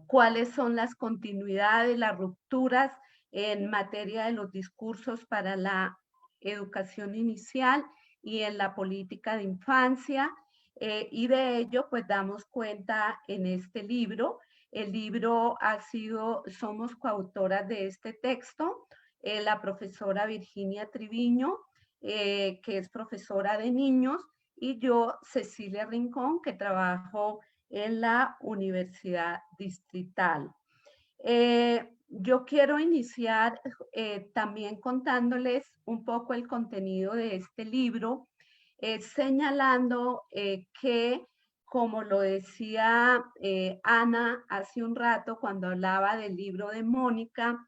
cuáles son las continuidades, las rupturas en materia de los discursos para la educación inicial y en la política de infancia. Y de ello, pues damos cuenta en este libro. El libro somos coautoras de este texto, la profesora Virginia Triviño, que es profesora de niños, y yo, Cecilia Rincón, que trabajo en la Universidad Distrital. Yo quiero iniciar también contándoles un poco el contenido de este libro, señalando que, como lo decía Ana hace un rato cuando hablaba del libro de Mónica,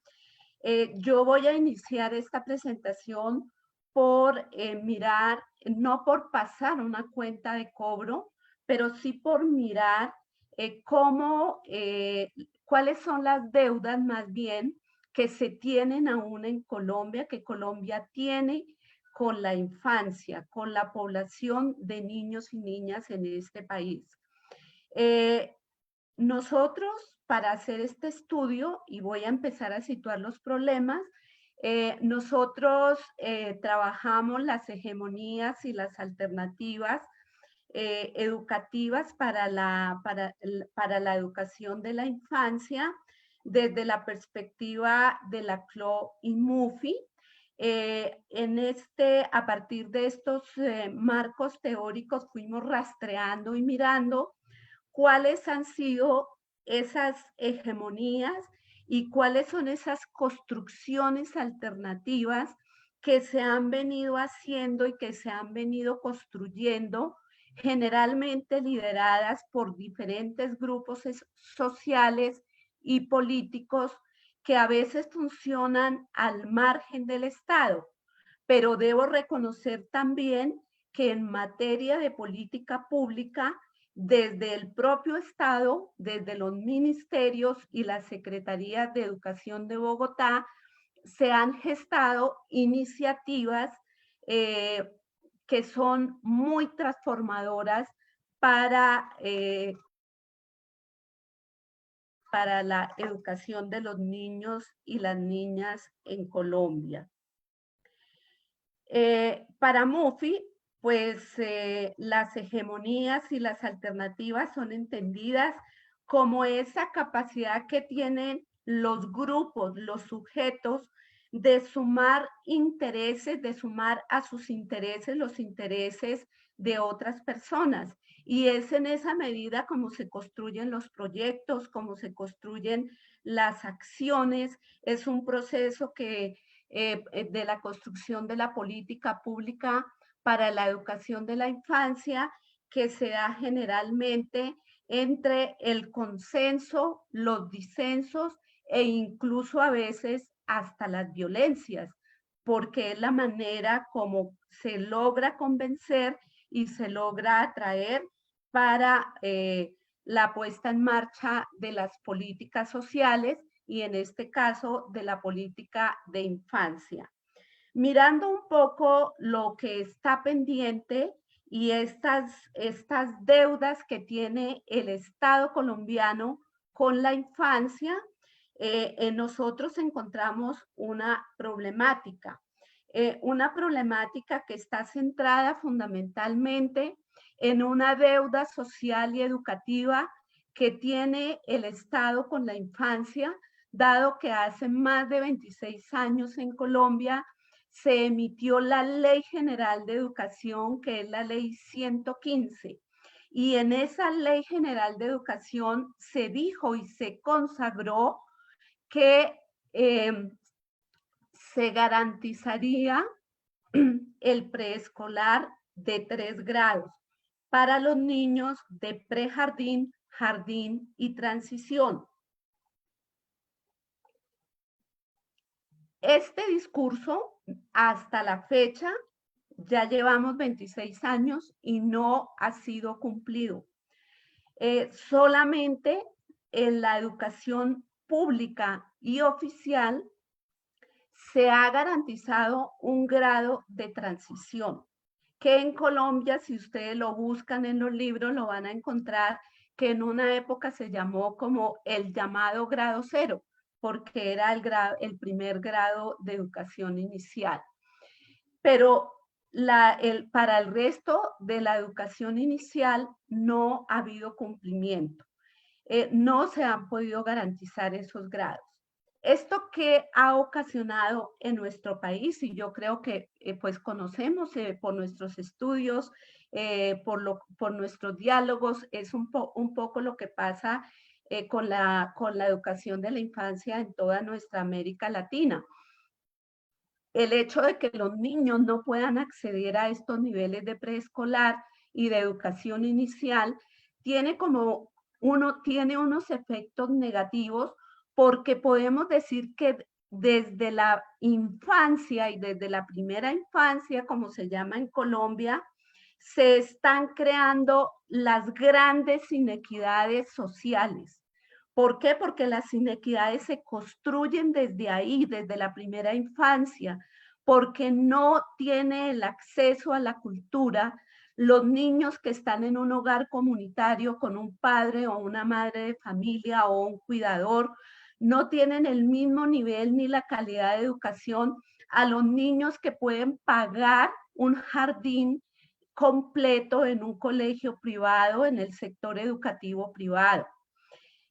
yo voy a iniciar esta presentación por mirar, no por pasar una cuenta de cobro, pero sí por mirar cuáles son las deudas más bien que se tienen aún en Colombia, que Colombia tiene con la infancia, con la población de niños y niñas en este país. Nosotros, para hacer este estudio, y voy a empezar a situar los problemas, nosotros trabajamos las hegemonías y las alternativas educativas para la educación de la infancia desde la perspectiva de la CLO y MUFI. A partir de estos marcos teóricos fuimos rastreando y mirando cuáles han sido esas hegemonías y cuáles son esas construcciones alternativas que se han venido haciendo y que se han venido construyendo, generalmente lideradas por diferentes grupos sociales y políticos que a veces funcionan al margen del Estado. Pero debo reconocer también que en materia de política pública, desde el propio Estado, desde los ministerios y las secretarías de educación de Bogotá, se han gestado iniciativas que son muy transformadoras para, para la educación de los niños y las niñas en Colombia. Para MUFI, pues las hegemonías y las alternativas son entendidas como esa capacidad que tienen los grupos, los sujetos, de sumar intereses, de sumar a sus intereses los intereses de otras personas. Y es en esa medida como se construyen los proyectos, como se construyen las acciones. Es un proceso de la construcción de la política pública para la educación de la infancia, que se da generalmente entre el consenso, los disensos e incluso a veces hasta las violencias, porque es la manera como se logra convencer y se logra atraer para la puesta en marcha de las políticas sociales y en este caso de la política de infancia. Mirando un poco lo que está pendiente y estas deudas que tiene el Estado colombiano con la infancia, en nosotros encontramos una problemática que está centrada fundamentalmente en una deuda social y educativa que tiene el Estado con la infancia, dado que hace más de 26 años en Colombia se emitió la Ley General de Educación, que es la Ley 115. Y en esa Ley General de Educación se dijo y se consagró que se garantizaría el preescolar de 3 grados para los niños de prejardín, jardín y transición. Este discurso, hasta la fecha, ya llevamos 26 años y no ha sido cumplido. Solamente en la educación pública y oficial se ha garantizado un grado de transición, que en Colombia, si ustedes lo buscan en los libros, lo van a encontrar, que en una época se llamó como el llamado grado cero, porque era el primer grado de educación inicial. Pero para el resto de la educación inicial no ha habido cumplimiento. No se han podido garantizar esos grados. Esto que ha ocasionado en nuestro país, y yo creo que pues conocemos por nuestros estudios, por nuestros diálogos, es un poco lo que pasa con la educación de la infancia en toda nuestra América Latina. El hecho de que los niños no puedan acceder a estos niveles de preescolar y de educación inicial tiene tiene unos efectos negativos, porque podemos decir que desde la infancia y desde la primera infancia, como se llama en Colombia, se están creando las grandes inequidades sociales. ¿Por qué? Porque las inequidades se construyen desde ahí, desde la primera infancia, porque no tiene el acceso a la cultura los niños que están en un hogar comunitario con un padre o una madre de familia o un cuidador, no tienen el mismo nivel ni la calidad de educación a los niños que pueden pagar un jardín completo en un colegio privado, en el sector educativo privado.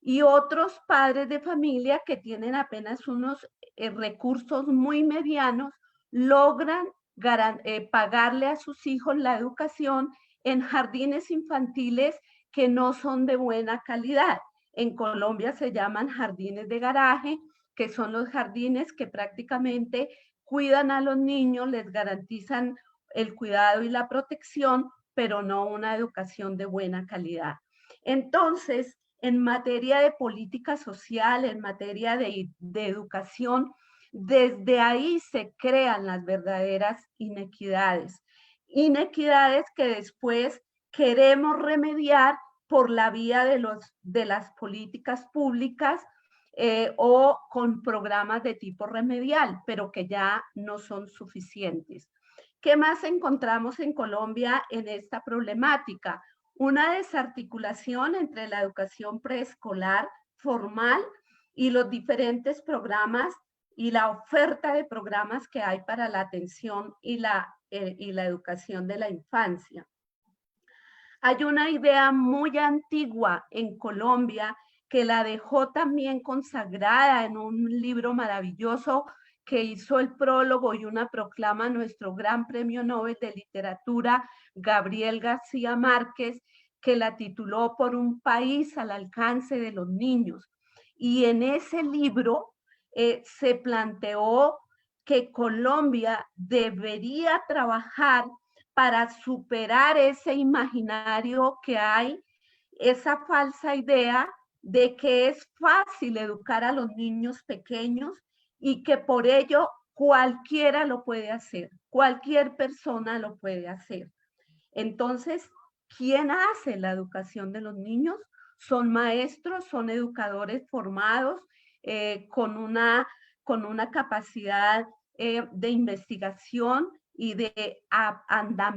Y otros padres de familia que tienen apenas unos recursos muy medianos logran pagarle a sus hijos la educación en jardines infantiles que no son de buena calidad. En Colombia se llaman jardines de garaje, que son los jardines que prácticamente cuidan a los niños, les garantizan el cuidado y la protección, pero no una educación de buena calidad. Entonces, en materia de política social, en materia de educación, desde ahí se crean las verdaderas inequidades. Inequidades que después queremos remediar por la vía de las políticas públicas o con programas de tipo remedial, pero que ya no son suficientes. ¿Qué más encontramos en Colombia en esta problemática? Una desarticulación entre la educación preescolar formal y los diferentes programas y la oferta de programas que hay para la atención y la educación de la infancia. Hay una idea muy antigua en Colombia que la dejó también consagrada en un libro maravilloso que hizo el prólogo y una proclama nuestro gran premio Nobel de Literatura, Gabriel García Márquez, que la tituló Por un país al alcance de los niños. Y en ese libro se planteó que Colombia debería trabajar para superar ese imaginario que hay, esa falsa idea de que es fácil educar a los niños pequeños y que por ello cualquiera lo puede hacer, cualquier persona lo puede hacer. Entonces, ¿quién hace la educación de los niños? Son maestros, son educadores formados con una capacidad de investigación y de andamiaje